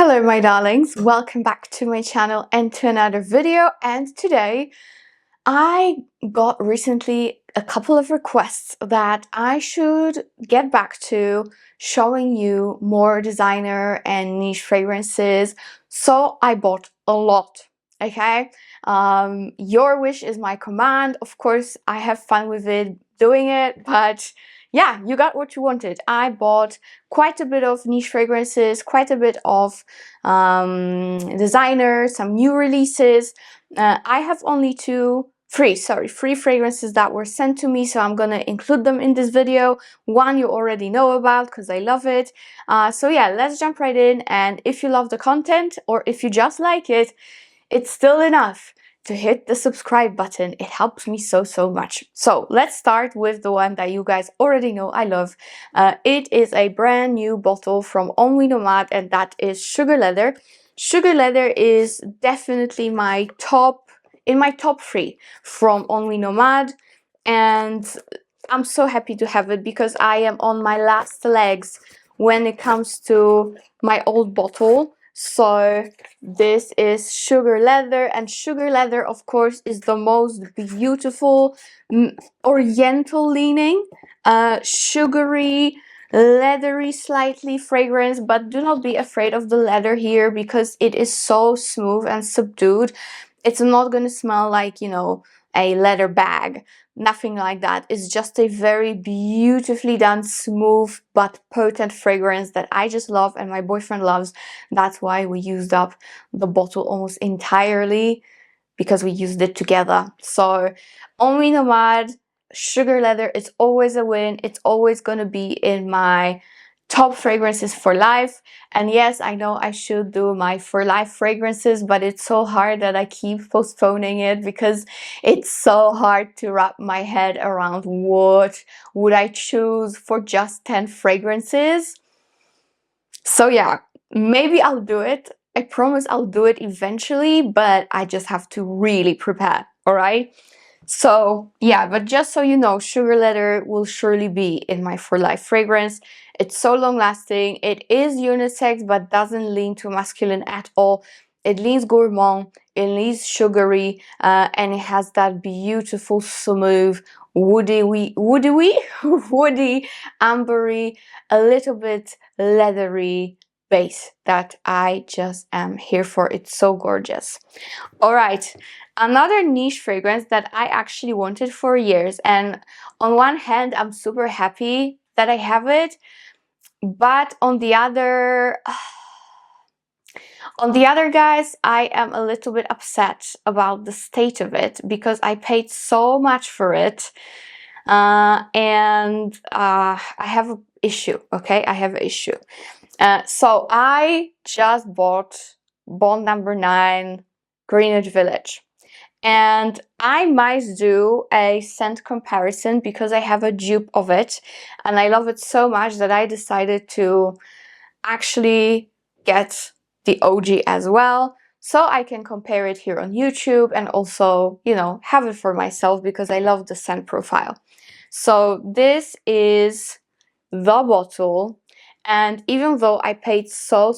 Hello my darlings, welcome back to my channel and to another video. And today I got recently a couple of requests that I should get back to showing you more designer and niche fragrances, so I bought a lot. Okay, your wish is my command. Of course I have fun with it doing it, but yeah, you got what you wanted. I bought quite a bit of niche fragrances, quite a bit of designer, some new releases. I have only three fragrances that were sent to me, so I'm gonna include them in this video. One you already know about because I love it. So yeah, let's jump right in, and if you love the content or if you just like it, it's still enough to hit the subscribe button. It helps me so much. So let's start with the one that you guys already know I love. It is a brand new bottle from Nomade, and that is Sugar Leather. Sugar Leather is definitely in my top three from Nomade, and I'm so happy to have it because I am on my last legs when it comes to my old bottle. So this is Sugar Leather, and Sugar Leather of course is the most beautiful oriental leaning sugary, leathery slightly fragrance, but do not be afraid of the leather here because it is so smooth and subdued. It's not going to smell like, you know, a leather bag. Nothing like that. It's just a very beautifully done, smooth but potent fragrance that I just love and my boyfriend loves. That's why we used up the bottle almost entirely, because we used it together. So Nomade, Sugar Leather, it's always a win. It's always going to be in my top fragrances for life. And yes, I know I should do my for life fragrances, but it's so hard that I keep postponing it because it's so hard to wrap my head around what would I choose for just 10 fragrances. So yeah, maybe I'll do it. I promise I'll do it eventually, but I just have to really prepare, all right? So yeah, but just so you know, Sugar Leather will surely be in my for life fragrance. It's so long lasting. It is unisex, but doesn't lean too masculine at all. It leans gourmand, it leans sugary, and it has that beautiful, smooth, woody, ambery, a little bit leathery base that I just am here for. It's so gorgeous. All right, another niche fragrance that I actually wanted for years, and on one hand I'm super happy that I have it, but on the other guys, I am a little bit upset about the state of it because I paid so much for it, and I have an issue. Okay, I have an issue. So I just bought Bond number 9 Greenwich Village, and I might do a scent comparison because I have a dupe of it and I love it so much that I decided to actually get the OG as well, so I can compare it here on YouTube and also, you know, have it for myself because I love the scent profile. So this is the bottle, and even though I paid so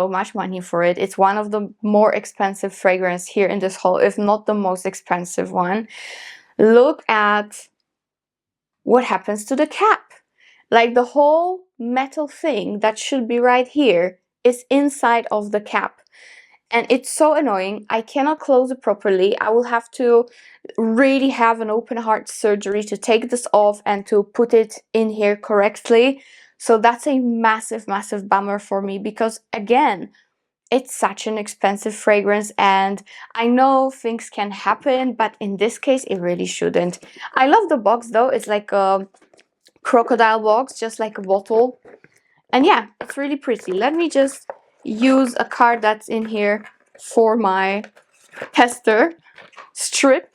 much money for it, it's one of the more expensive fragrance here in this haul, if not the most expensive one. Look at what happens to the cap. Like, the whole metal thing that should be right here is inside of the cap. And it's so annoying. I cannot close it properly. I will have to really have an open heart surgery to take this off and to put it in here correctly. So that's a massive bummer for me because, again, it's such an expensive fragrance, and I know things can happen, but in this case it really shouldn't. I love the box though. It's like a crocodile box, just like a bottle. And yeah, it's really pretty. Let me just use a card that's in here for my tester strip.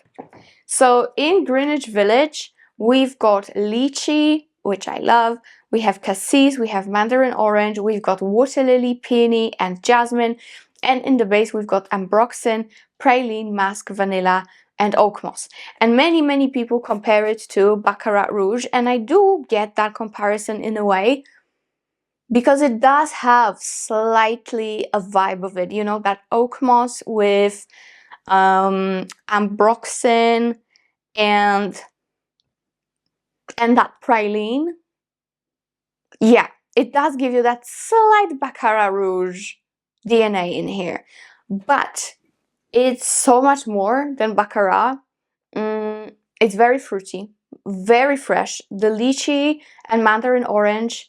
So in Greenwich Village, we've got lychee, which I love. We have cassis, we have mandarin orange, we've got water lily, peony, and jasmine. And in the base, we've got ambroxan, praline, musk, vanilla, and oak moss. And many people compare it to Baccarat Rouge, and I do get that comparison in a way. because it does have slightly a vibe of it, you know, that oak moss with ambroxan and that praline. Yeah, it does give you that slight Baccarat Rouge DNA in here, but it's so much more than Baccarat. It's very fruity, very fresh. The lychee and mandarin orange,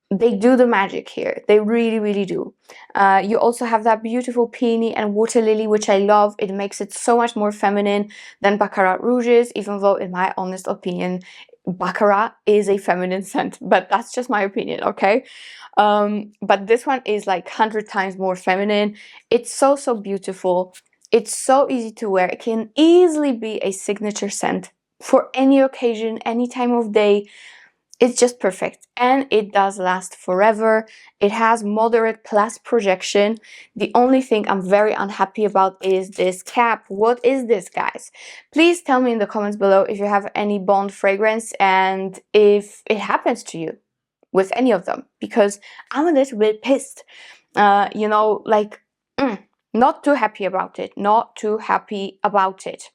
they do the magic here. They really, really do. You also have that beautiful peony and water lily, which I love. It makes it so much more feminine than Baccarat Rouges, even though in my honest opinion, Baccarat is a feminine scent, but that's just my opinion, okay? But this one is like 100 times more feminine. It's so, so beautiful. It's so easy to wear. It can easily be a signature scent for any occasion, any time of day. It's just perfect, and it does last forever. It has moderate plus projection. The only thing I'm very unhappy about is this cap. What is this, guys? Please tell me in the comments below if you have any Bond fragrance and if it happens to you with any of them, because I'm a little bit pissed. You know, like, not too happy about it. Not too happy about it.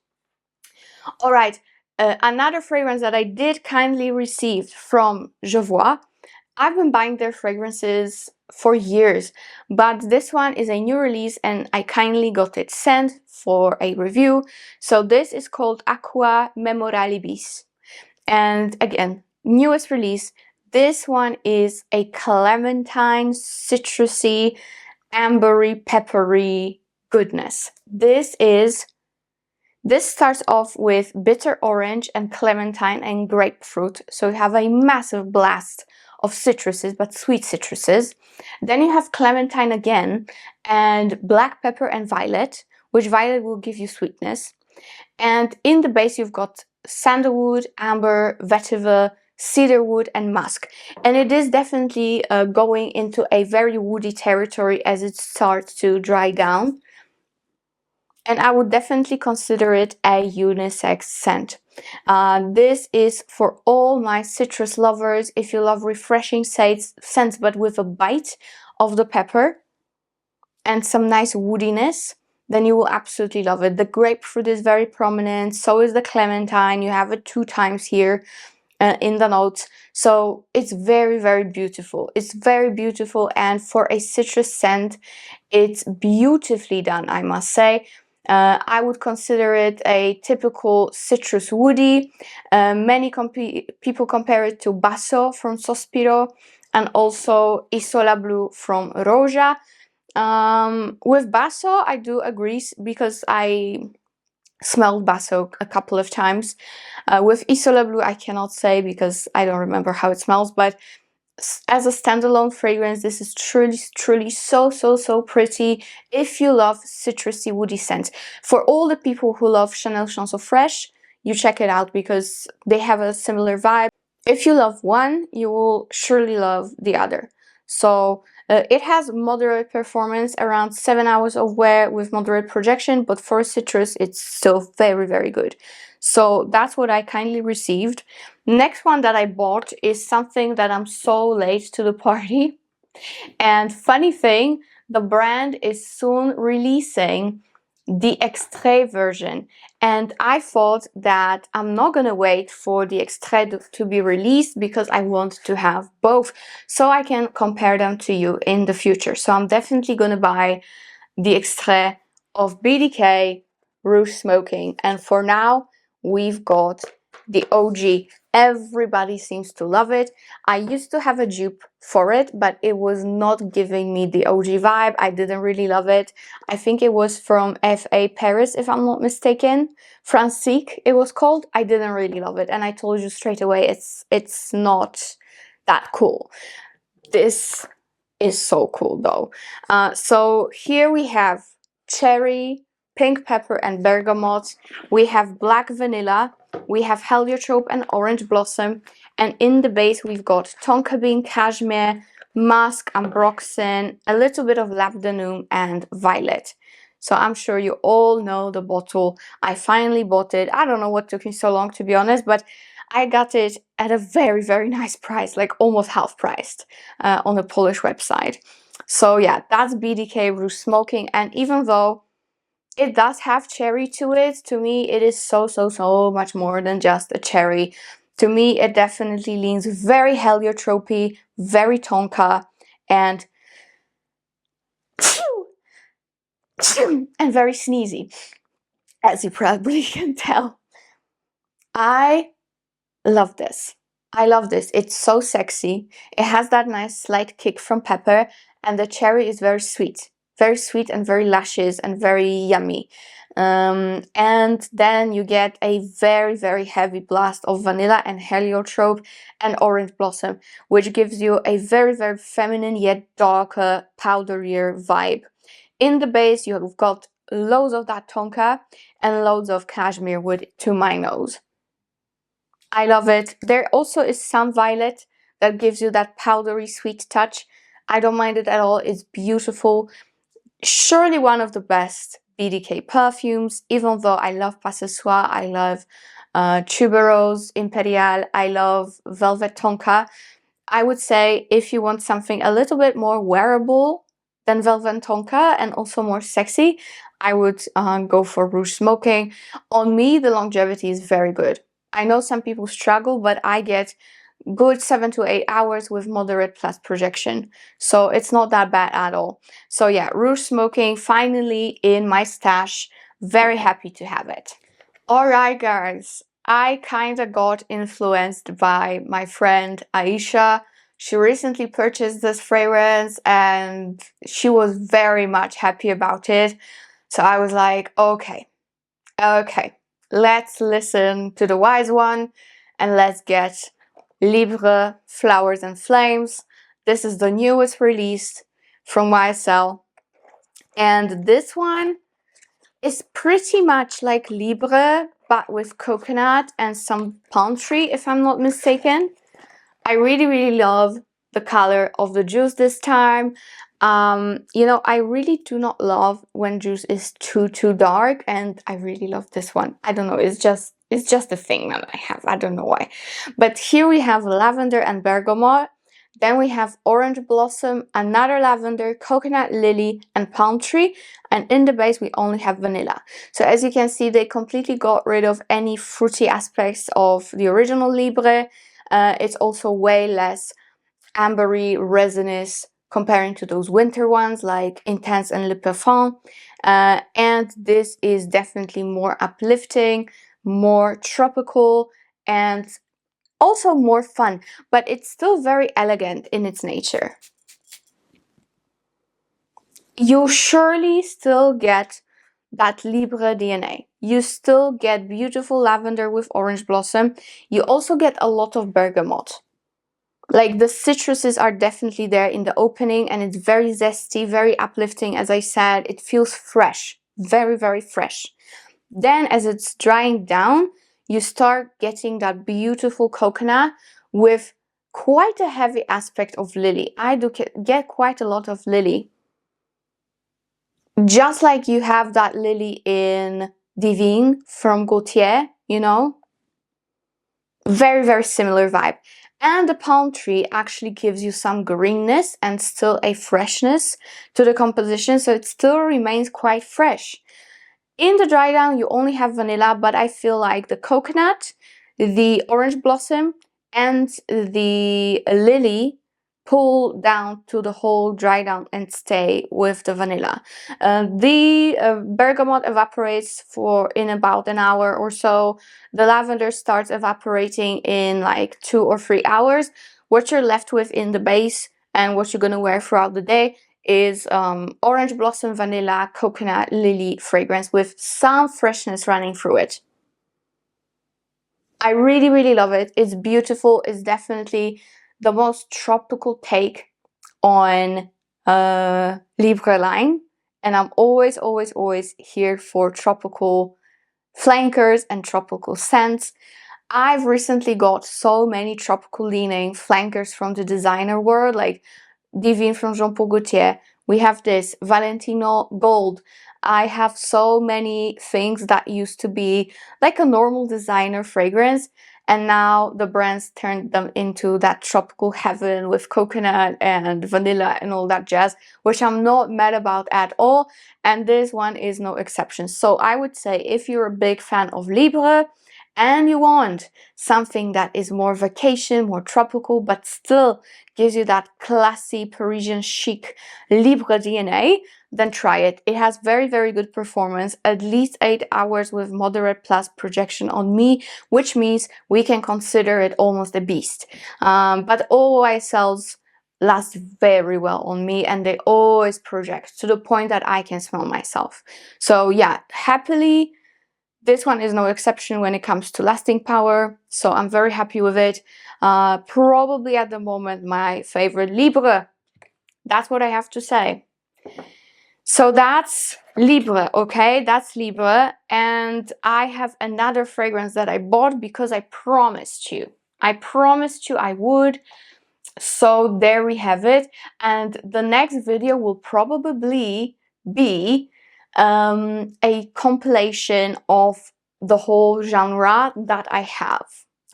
All right. Another fragrance that I did kindly receive from Jovoy. I've been buying their fragrances for years, but this one is a new release and I kindly got it sent for a review. So this is called Aqua Memoralibis. And again, newest release. This one is a clementine, citrusy, ambery, peppery goodness. This starts off with bitter orange and clementine and grapefruit. So you have a massive blast of citruses, but sweet citruses. Then you have clementine again and black pepper and violet, which violet will give you sweetness. And in the base, you've got sandalwood, amber, vetiver, cedarwood, and musk. And it is definitely going into a very woody territory as it starts to dry down. And I would definitely consider it a unisex scent. This is for all my citrus lovers. If you love refreshing scents but with a bite of the pepper and some nice woodiness, then you will absolutely love it. The grapefruit is very prominent, so is the clementine. You have it 2 times here in the notes. So it's very, very beautiful. It's very beautiful, and for a citrus scent, it's beautifully done, I must say. I would consider it a typical citrus woody. Many people compare it to Basso from Sospiro and also Isola Blue from Roja. With Basso, I do agree because I smelled Basso a couple of times. With Isola Blue, I cannot say because I don't remember how it smells, but as a standalone fragrance, this is truly so pretty if you love citrusy woody scents. For all the people who love Chanel Chanson Fresh, you check it out because they have a similar vibe. If you love one, you will surely love the other. So it has moderate performance, around 7 hours of wear with moderate projection, but for citrus, it's still very, very good. So that's what I kindly received. Next one that I bought is something that I'm so late to the party. And funny thing, the brand is soon releasing the extrait version, and I thought that I'm not gonna wait for the extrait to be released because I want to have both so I can compare them to you in the future. So I'm definitely gonna buy the extrait of BDK Rouge Smoking, and for now we've got the OG. Everybody seems to love it. I used to have a dupe for it, but it was not giving me the OG vibe. I didn't really love it. I think it was from FA Paris, if I'm not mistaken. Francique, it was called. I didn't really love it, and I told you straight away it's not that cool. This is so cool though. So here we have cherry, pink pepper and bergamot. We have black vanilla. We have heliotrope and orange blossom. And in the base we've got tonka bean, cashmere, musk, ambroxan, a little bit of labdanum and violet. So I'm sure you all know the bottle. I finally bought it. I don't know what took me so long, to be honest, but I got it at a very, very nice price, like almost half priced on a Polish website. So yeah, that's BDK Rouge Smoking. And even though it does have cherry to it, to me it is so much more than just a cherry. To me, it definitely leans very heliotropy, very tonka, and and very sneezy, as you probably can tell. I love this. I love this. It's so sexy. It has that nice slight kick from pepper, and the cherry is very sweet and very luscious and very yummy. And then you get a very heavy blast of vanilla and heliotrope and orange blossom, which gives you a very feminine yet darker, powderier vibe. In the base, you've got loads of that tonka and loads of cashmere wood to my nose. I love it. There also is some violet that gives you that powdery sweet touch. I don't mind it at all. It's beautiful. Surely one of the best BDK perfumes, even though I love Pas Ce Soir, I love Tuberose Imperial, I love Velvet Tonka. I would say if you want something a little bit more wearable than Velvet Tonka and also more sexy, I would go for Rouge Smoking. On me, the longevity is very good. I know some people struggle, but I get good 7 to 8 hours with moderate plus projection. So it's not that bad at all. So yeah, Rouge Smoking finally in my stash. Very happy to have it. Alright guys, I kinda got influenced by my friend Aisha. She recently purchased this fragrance and she was very much happy about it. So I was like, okay, let's listen to the wise one and let's get Libre Flowers and Flames. This is the newest release from YSL. And this one is pretty much like Libre, but with coconut and some palm tree, if I'm not mistaken. I really love the color of the juice this time. You know, I really do not love when juice is too dark, and I really love this one. I don't know, it's just a thing that I have. I don't know why. But here we have lavender and bergamot. Then we have orange blossom, another lavender, coconut lily, and palm tree. And in the base, we only have vanilla. So as you can see, they completely got rid of any fruity aspects of the original Libre. It's also way less ambery, resinous, comparing to those winter ones like Intense and Le Parfum. And this is definitely more uplifting, more tropical, and also more fun, but it's still very elegant in its nature. You surely still get that Libre DNA. You still get beautiful lavender with orange blossom. You also get a lot of bergamot. Like the citruses are definitely there in the opening, and it's very zesty, very uplifting. As I said, it feels fresh, very fresh. Then as it's drying down, you start getting that beautiful coconut with quite a heavy aspect of lily. I do get quite a lot of lily. Just like you have that lily in Divine from Gaultier, you know? Very similar vibe. And the palm tree actually gives you some greenness and still a freshness to the composition, so it still remains quite fresh. In the dry down, you only have vanilla, but I feel like the coconut, the orange blossom, and the lily pull down to the whole dry down and stay with the vanilla. The bergamot evaporates in about an hour or so. The lavender starts evaporating in like 2 or 3 hours. What you're left with in the base and what you're gonna wear throughout the day is orange blossom, vanilla, coconut, lily fragrance with some freshness running through it. I really love it. It's beautiful. It's definitely the most tropical take on Libre line, and I'm always here for tropical flankers and tropical scents. I've recently got so many tropical leaning flankers from the designer world, like Divine from Jean Paul Gaultier. We have this Valentino Gold. I have so many things that used to be like a normal designer fragrance, and now the brands turned them into that tropical heaven with coconut and vanilla and all that jazz, which I'm not mad about at all, and this one is no exception. So I would say if you're a big fan of Libre and you want something that is more vacation, more tropical, but still gives you that classy Parisian chic Libre DNA, then try it. It has very, very good performance, at least 8 hours with moderate plus projection on me, which means we can consider it almost a beast. But all YSLs last very well on me, and they always project to the point that I can smell myself. So yeah, happily, this one is no exception when it comes to lasting power, so I'm very happy with it. Probably at the moment my favorite Libre. That's what I have to say. So that's Libre, okay? That's Libre. And I have another fragrance that I bought because I promised you. I promised you I would. So there we have it. And the next video will probably be a compilation of the whole genre that I have.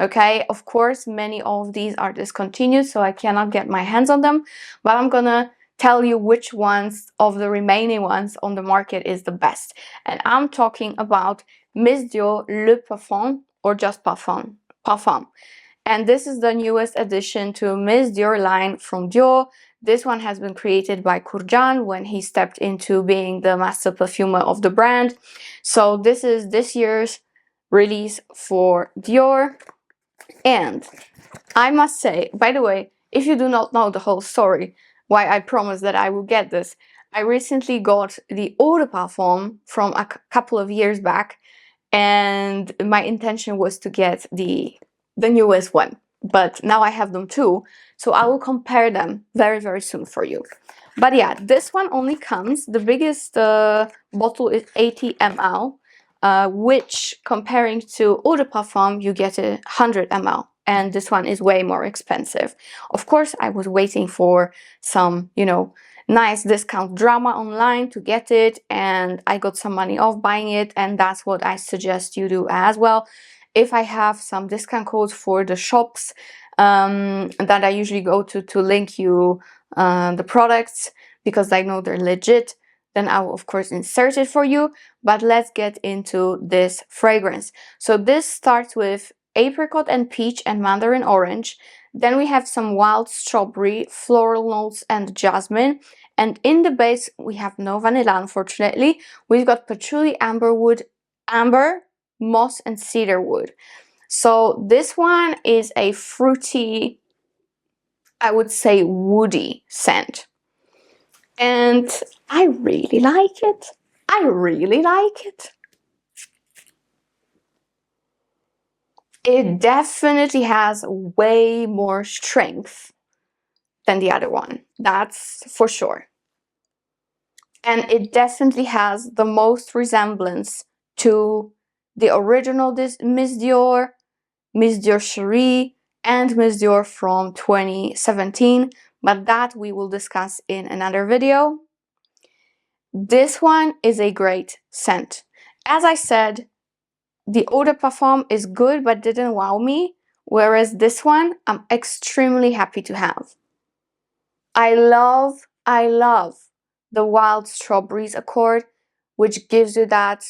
Okay, of course, many of these are discontinued, so I cannot get my hands on them, but I'm gonna tell you which ones of the remaining ones on the market is the best. And I'm talking about Miss Dior Le Parfum, or just Parfum. And this is the newest addition to Miss Dior line from Dior. This one has been created by Kurjan when he stepped into being the master perfumer of the brand. So this is this year's release for Dior. And I must say, by the way, if you do not know the whole story, why I promised that I would get this, I recently got the Eau de Parfum from a couple of years back, and my intention was to get the newest one, but now I have them too, so I will compare them very, very soon for you. But yeah, this one only comes, the biggest bottle is 80 ml, which comparing to Eau de Parfum, you get 100 ml, and this one is way more expensive. Of course, I was waiting for some, you know, nice discount drama online to get it, and I got some money off buying it, and that's what I suggest you do as well. If I have some discount codes for the shops that I usually go to link you the products, because I know they're legit, then I will of course insert it for you. But let's get into this fragrance. So this starts with apricot and peach and mandarin orange. Then we have some wild strawberry, floral notes, and jasmine. And in the base, we have no vanilla, unfortunately. We've got patchouli, amber, moss, and cedar wood. So this one is a fruity, I would say woody scent. And I really like it. I really like it. It definitely has way more strength than the other one. That's for sure. And it definitely has the most resemblance to the original Miss Dior, Miss Dior Cherie, and Miss Dior from 2017, but that we will discuss in another video. This one is a great scent. As I said, the Eau de Parfum is good but didn't wow me, whereas this one I'm extremely happy to have. I love the wild strawberries accord, which gives you that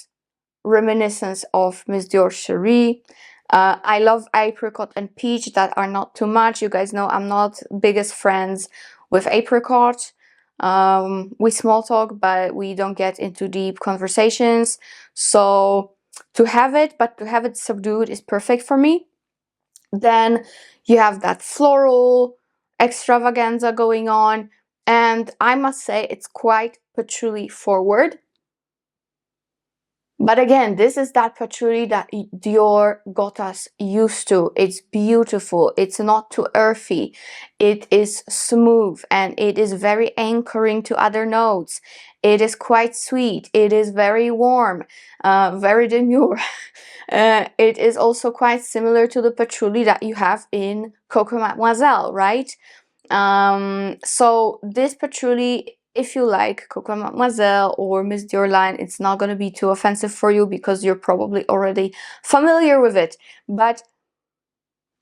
reminiscence of Miss Dior Cherie. I love apricot and peach that are not too much. You guys know I'm not biggest friends with apricot. We small talk, but we don't get into deep conversations. So to have it, but to have it subdued is perfect for me. Then you have that floral extravaganza going on, and I must say it's quite patchouli forward. But again, this is that patchouli that Dior got us used to. It's beautiful. It's not too earthy. It is smooth, and it is very anchoring to other notes. It is quite sweet. It is very warm, very demure. It is also quite similar to the patchouli that you have in Coco Mademoiselle, right? So this patchouli, if you like Coco Mademoiselle or Miss Dior line, it's not going to be too offensive for you because you're probably already familiar with it. But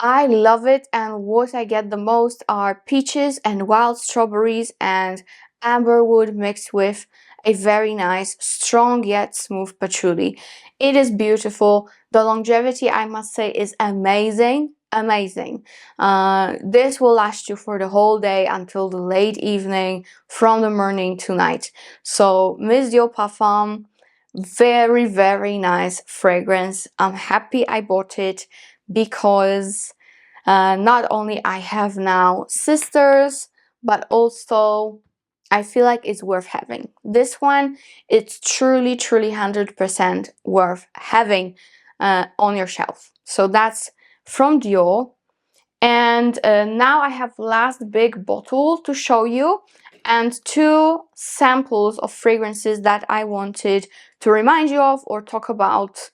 I love it, and what I get the most are peaches and wild strawberries and amberwood mixed with a very nice, strong yet smooth patchouli. It is beautiful. The longevity, I must say, is amazing. Amazing. This will last you for the whole day until the late evening, from the morning to night. So Miss Dior Parfum, very, very nice fragrance. I'm happy I bought it because not only I have now sisters, but also I feel like it's worth having. This one, it's truly 100% worth having on your shelf. So that's from Dior. And now I have last big bottle to show you, and two samples of fragrances that I wanted to remind you of or talk about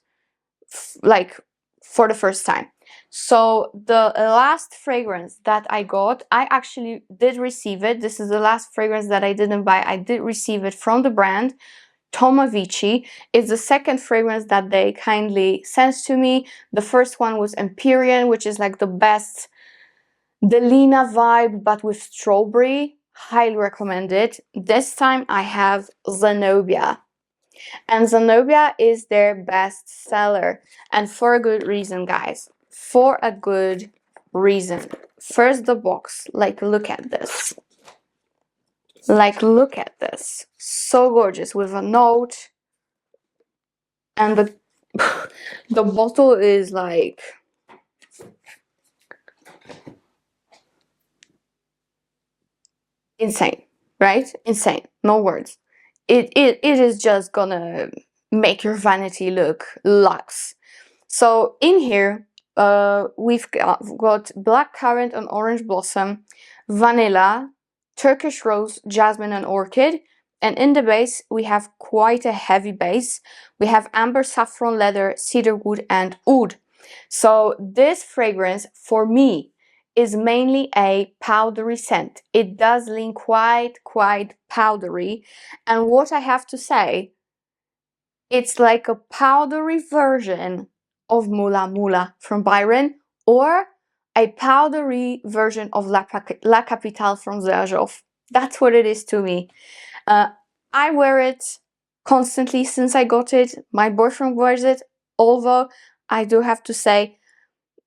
like for the first time. So the last fragrance that I got, I actually did receive it. This is the last fragrance that I didn't buy. I did receive it from the brand Tomavicci. It's the second fragrance that they kindly sent to me. The first one was Empyrean, which is like the best Delina vibe, but with strawberry. Highly recommend it. This time I have Zenobia. And Zenobia is their best seller. And for a good reason, guys. For a good reason. First, the box. Like, look at this. Like, look at this. So gorgeous, with a note. And the, the bottle is like... insane, right? Insane. No words. It is just gonna make your vanity look luxe. So in here, we've got blackcurrant and orange blossom, vanilla, Turkish rose, jasmine and orchid. And in the base, we have quite a heavy base. We have amber, saffron, leather, cedarwood and oud. So this fragrance, for me, is mainly a powdery scent. It does lean quite powdery. And what I have to say, it's like a powdery version of Mula Mula from Byron, or a powdery version of La Capitale from Zerjov. That's what it is to me. I wear it constantly since I got it. My boyfriend wears it, although I do have to say,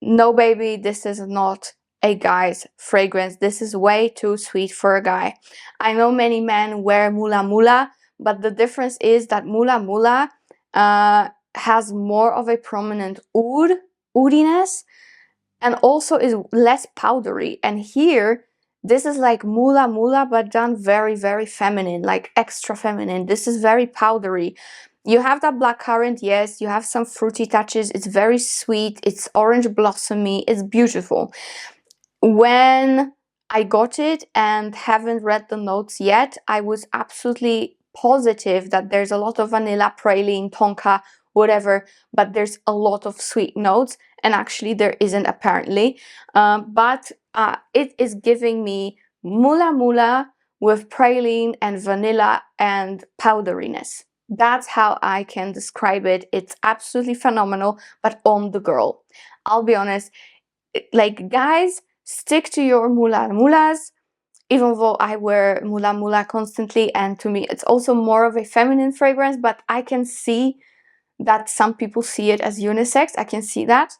no baby, this is not a guy's fragrance. This is way too sweet for a guy. I know many men wear Mula Mula, but the difference is that Mula Mula has more of a prominent oudiness, and also is less powdery. And here, this is like Mula Mula, but done very feminine, like extra feminine. This is very powdery. You have that blackcurrant, yes, you have some fruity touches, it's very sweet, it's orange blossomy, it's beautiful. When I got it and haven't read the notes yet, I was absolutely positive that there's a lot of vanilla, praline, tonka, whatever, but there's a lot of sweet notes, and actually there isn't apparently. But it is giving me Mula Mula with praline and vanilla and powderiness. That's how I can describe it. It's absolutely phenomenal, but on the girl. I'll be honest, like, guys, stick to your Mula Mulas, even though I wear Mula Mula constantly, and to me it's also more of a feminine fragrance, but I can see that some people see it as unisex. I can see that.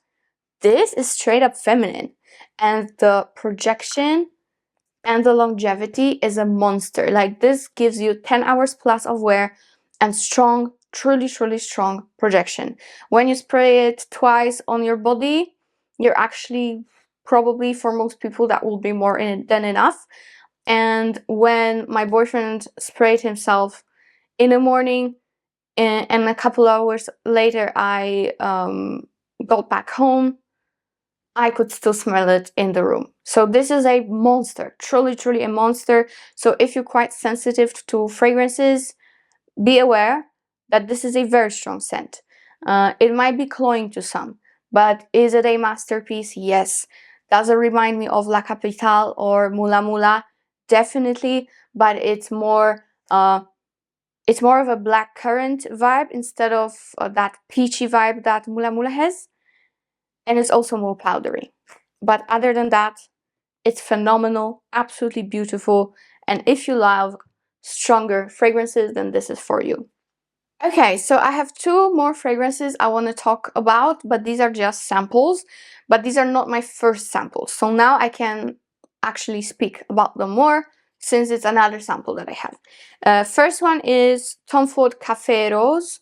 This is straight up feminine, and the projection and the longevity is a monster. Like, this gives you 10 hours plus of wear and strong, truly strong projection. When you spray it twice on your body, you're actually, probably for most people, that will be more than enough. And when my boyfriend sprayed himself in the morning, and a couple hours later I got back home, I could still smell it in the room. So this is a monster, truly a monster. So if you're quite sensitive to fragrances, be aware that this is a very strong scent. It might be cloying to some, but is it a masterpiece? Yes. Does it remind me of La Capitale or Mula Mula? Definitely, but it's more of a blackcurrant vibe instead of that peachy vibe that Mula Mula has, and it's also more powdery. But other than that, it's phenomenal, absolutely beautiful. And if you love stronger fragrances, then this is for you. Okay, so I have two more fragrances I want to talk about, but these are just samples. But these are not my first samples. So now I can actually speak about them more since it's another sample that I have. First one is Tom Ford Café Rose.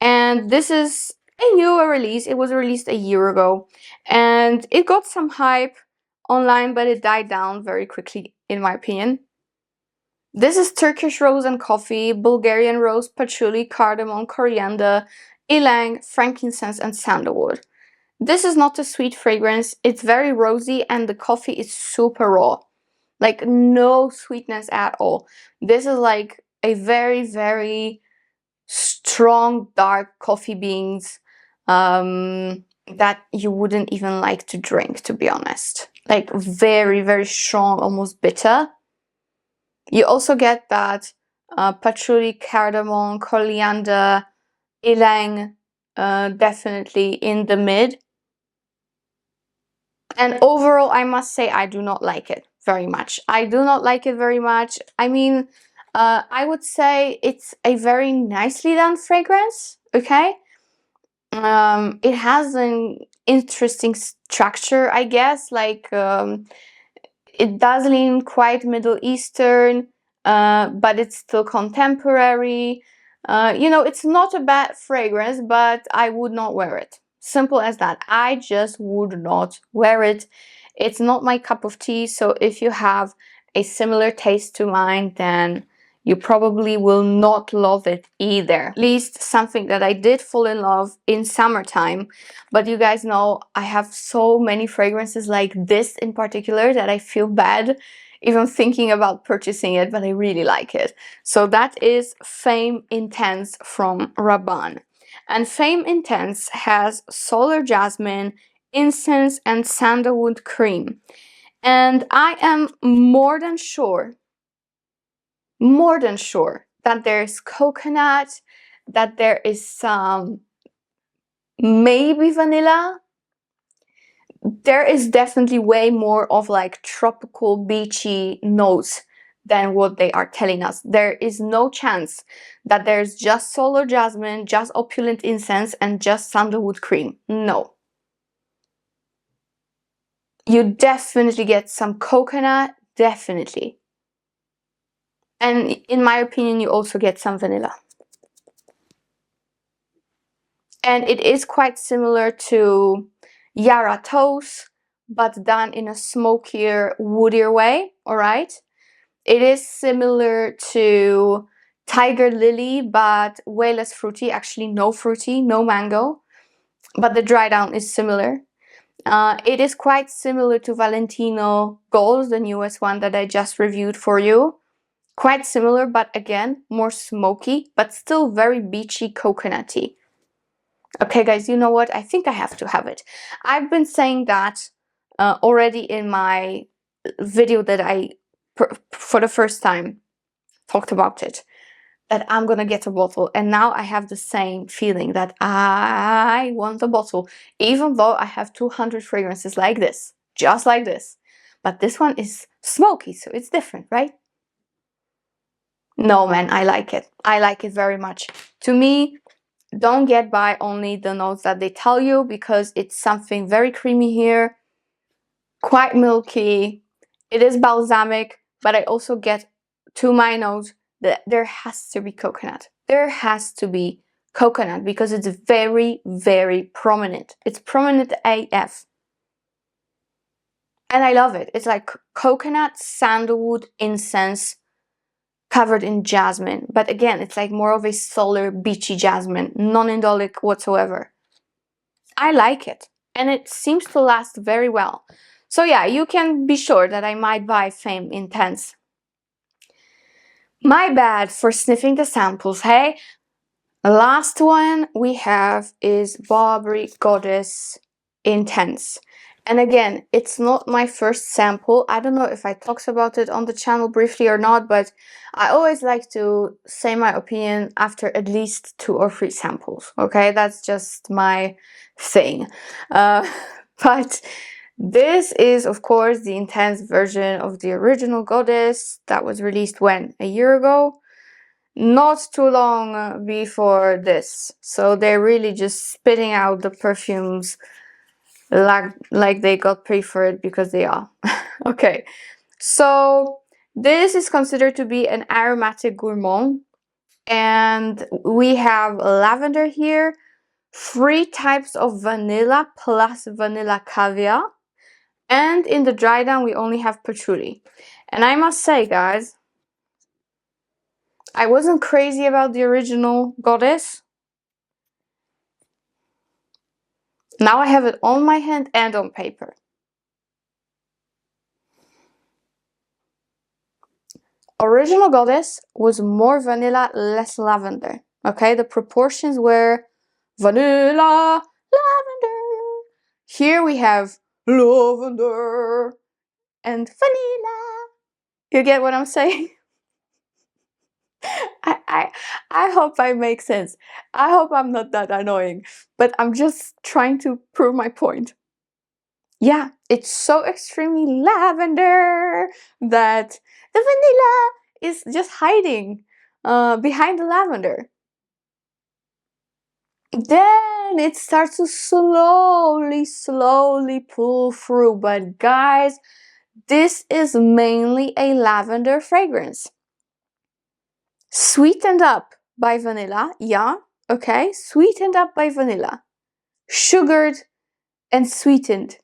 And this is a newer release. It was released a year ago. And it got some hype online, but it died down very quickly, in my opinion. This is Turkish rose and coffee, Bulgarian rose, patchouli, cardamom, coriander, ylang, frankincense, and sandalwood. This is not a sweet fragrance. It's very rosy and the coffee is super raw. Like no sweetness at all. This is like a very, very strong, dark coffee beans that you wouldn't even like to drink, to be honest. Like very, very strong, almost bitter. You also get that patchouli, cardamom, coriander, ylang, definitely in the mid. And overall, I must say I do not like it very much. I do not like it very much. I mean, I would say it's a very nicely done fragrance, okay? It has an interesting structure, I guess, like it does lean quite Middle Eastern, but it's still contemporary. You know, it's not a bad fragrance, but I would not wear it. Simple as that. I just would not wear it. It's not my cup of tea, so if you have a similar taste to mine, then you probably will not love it either. At least something that I did fall in love in summertime. But you guys know I have so many fragrances like this in particular that I feel bad even thinking about purchasing it, but I really like it. So that is Fame Intense from Rabanne. And Fame Intense has solar jasmine, incense, and sandalwood cream. And I am more than sure that there's coconut, that there is some maybe vanilla. There is definitely way more of like tropical beachy notes than what they are telling us. There is no chance that there's just solar jasmine, just opulent incense, and just sandalwood cream. No. You definitely get some coconut, definitely. And in my opinion, you also get some vanilla. And it is quite similar to Yara Toast, but done in a smokier, woodier way, alright? It is similar to Tiger Lily, but way less fruity, actually no fruity, no mango, but the dry down is similar. It is quite similar to Valentino Gold, the newest one that I just reviewed for you. Quite similar, but again, more smoky, but still very beachy, coconutty. Okay, guys, you know what? I think I have to have it. I've been saying that already in my video that I, for the first time, talked about it. That I'm gonna get a bottle. And now I have the same feeling that I want a bottle. Even though I have 200 fragrances like this. Just like this. But this one is smoky, so it's different, right? No, man, I like it. I like it very much. To me, don't get by only the notes that they tell you, because it's something very creamy here, quite milky. It is balsamic, but I also get to my nose that there has to be coconut. There has to be coconut because it's very, very prominent. It's prominent AF. And I love it. It's like coconut, sandalwood, incense, covered in jasmine. But again, it's like more of a solar, beachy jasmine, non-indolic whatsoever. I like it. And it seems to last very well. So yeah, you can be sure that I might buy Fame Intense. My bad for sniffing the samples, hey? The last one we have is Burberry Goddess Intense. And again, it's not my first sample. I don't know if I talked about it on the channel briefly or not, but I always like to say my opinion after at least 2 or 3 samples, okay? That's just my thing. But This is, of course, the intense version of the original Goddess that was released when? A year ago? Not too long before this. So they're really just spitting out the perfumes like they got paid for it, because they are. Okay, so this is considered to be an aromatic gourmand. And we have lavender here, 3 types of vanilla plus vanilla caviar. And in the dry down, we only have patchouli. And I must say, guys, I wasn't crazy about the original Goddess. Now I have it on my hand and on paper. Original Goddess was more vanilla, less lavender. Okay, the proportions were vanilla, lavender. Here we have lavender and vanilla. You get what I'm saying? I hope I make sense. I hope I'm not that annoying, but I'm just trying to prove my point. Yeah, it's so extremely lavender that the vanilla is just hiding behind the lavender. Then it starts to slowly pull through. But guys, this is mainly a lavender fragrance. Sweetened up by vanilla, yeah, okay, sweetened up by vanilla. Sugared and sweetened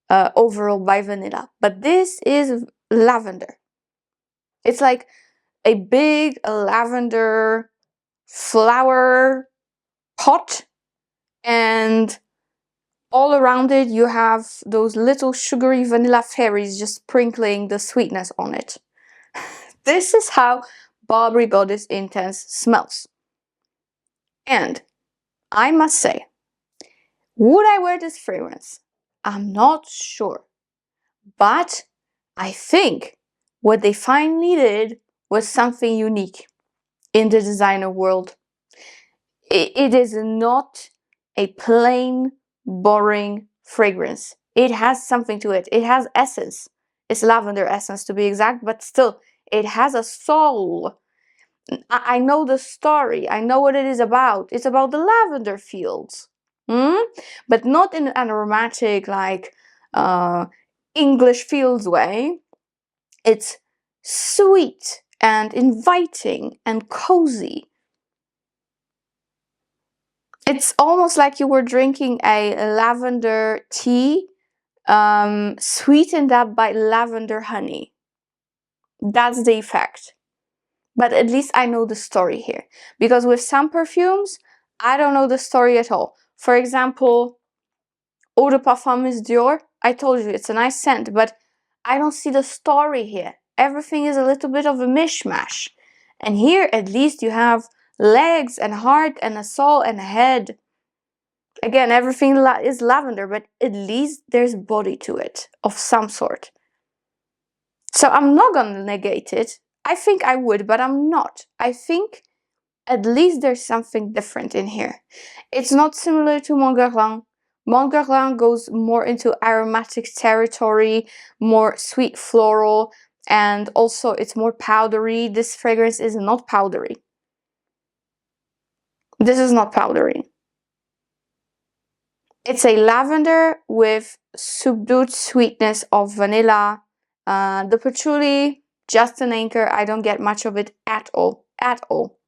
overall by vanilla. But this is lavender. It's like a big lavender flower pot, and all around it you have those little sugary vanilla fairies just sprinkling the sweetness on it. This is how Burberry Goddess Intense smells. And I must say, would I wear this fragrance? I'm not sure. But I think what they finally did was something unique in the designer world. It is not a plain, boring fragrance. It has something to it. It has essence. It's lavender essence, to be exact, but still, it has a soul. I know the story. I know what it is about. It's about the lavender fields. But not in an aromatic, like English fields way. It's sweet and inviting and cozy. It's almost like you were drinking a lavender tea sweetened up by lavender honey. That's the effect. But at least I know the story here. Because with some perfumes, I don't know the story at all. For example, Eau de Parfum is Dior. I told you, it's a nice scent, but I don't see the story here. Everything is a little bit of a mishmash. And here, at least, you have legs and heart and a soul and a head. Again, everything is lavender, but at least there's body to it of some sort. So I'm not gonna negate it. I think I would, but I'm not. I think at least there's something different in here. It's not similar to Montguerlain. Montguerlain goes more into aromatic territory, more sweet floral, and also it's more powdery. This fragrance is not powdery. This is not powdery. It's a lavender with subdued sweetness of vanilla. The patchouli, just an anchor. I don't get much of it at all. At all.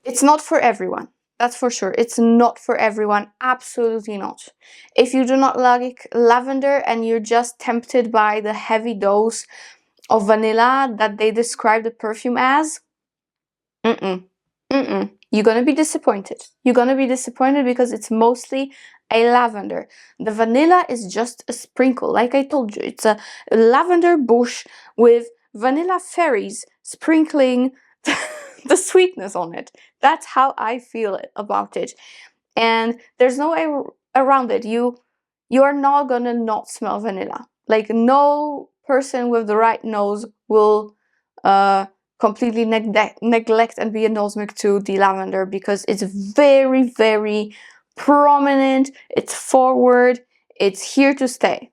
It's not for everyone. That's for sure. It's not for everyone. Absolutely not. If you do not like lavender and you're just tempted by the heavy dose of vanilla that they describe the perfume as, you're gonna be disappointed. You're gonna be disappointed because it's mostly a lavender. The vanilla is just a sprinkle. Like I told you, it's a lavender bush with vanilla fairies sprinkling the sweetness on it. That's how I feel about it. And there's no way around it. You are not gonna not smell vanilla. Like, no person with the right nose will completely neglect and be a nosemic to the lavender, because it's very, very prominent. It's forward. It's here to stay.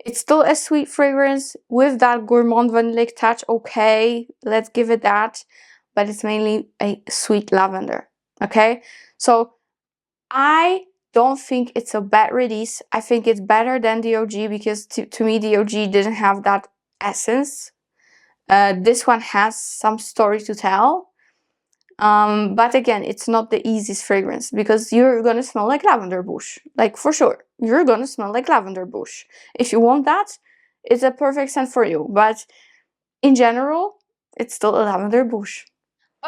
It's still a sweet fragrance with that gourmand vanillic touch. Okay, let's give it that. But it's mainly a sweet lavender. Okay, so I don't think it's a bad release. I think it's better than the OG because to me the OG didn't have that essence. This one has some story to tell. But again, it's not the easiest fragrance because you're gonna smell like lavender bush. Like, for sure, you're gonna smell like lavender bush. If you want that, it's a perfect scent for you. But in general, it's still a lavender bush.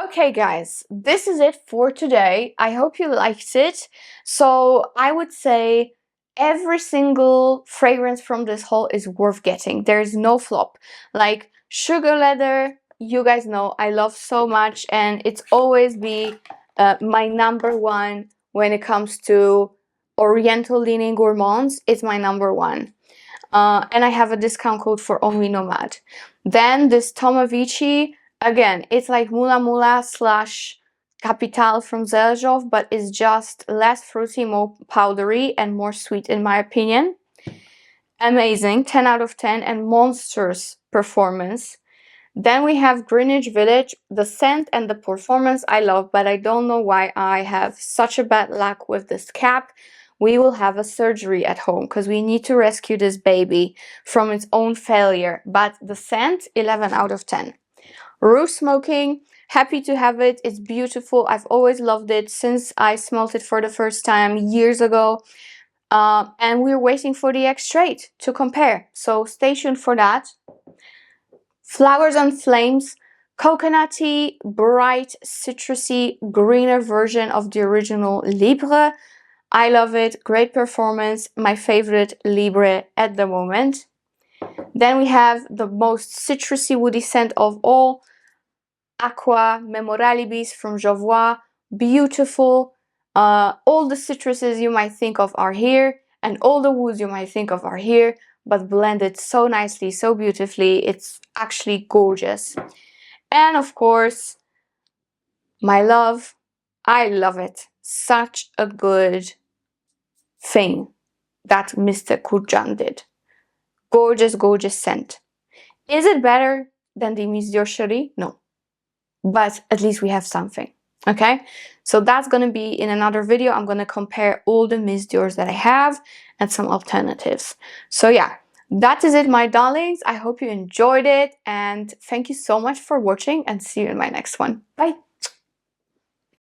Okay guys, this is it for today. I hope you liked it. So I would say every single fragrance from this haul is worth getting. There's no flop. Like Sugar Leather, you guys know I love so much, and it's always be my #1 when it comes to Oriental leaning gourmands. It's my #1. And I have a discount code for only Nomade. Then this Tomavicci, again, it's like Mula Mula / Capital from Zelzhov, but it's just less fruity, more powdery, and more sweet in my opinion. Amazing, 10 out of 10, and monstrous performance. Then we have Greenwich Village. The scent and the performance I love, but I don't know why I have such a bad luck with this cap. We will have a surgery at home because we need to rescue this baby from its own failure. But the scent, 11 out of 10. Rouge Smoking, happy to have it. It's beautiful. I've always loved it since I smelled it for the first time years ago. And we're waiting for the X-Straight to compare. So stay tuned for that. Flowers and Flames, coconutty, bright, citrusy, greener version of the original Libre. I love it. Great performance. My favorite Libre at the moment. Then we have the most citrusy woody scent of all, Aqua Memoralibis from Jovoy. Beautiful. All the citruses you might think of are here, and all the woods you might think of are here, but blended so nicely, so beautifully. It's actually gorgeous. And of course, my love. I love it. Such a good thing that Mr. Kurjan did. Gorgeous, gorgeous scent. Is it better than the Miss Dior Cherie? No. But at least we have something. Okay? So that's going to be in another video. I'm going to compare all the Miss Diors that I have and some alternatives. So yeah, that is it, my darlings. I hope you enjoyed it. And thank you so much for watching, and see you in my next one. Bye.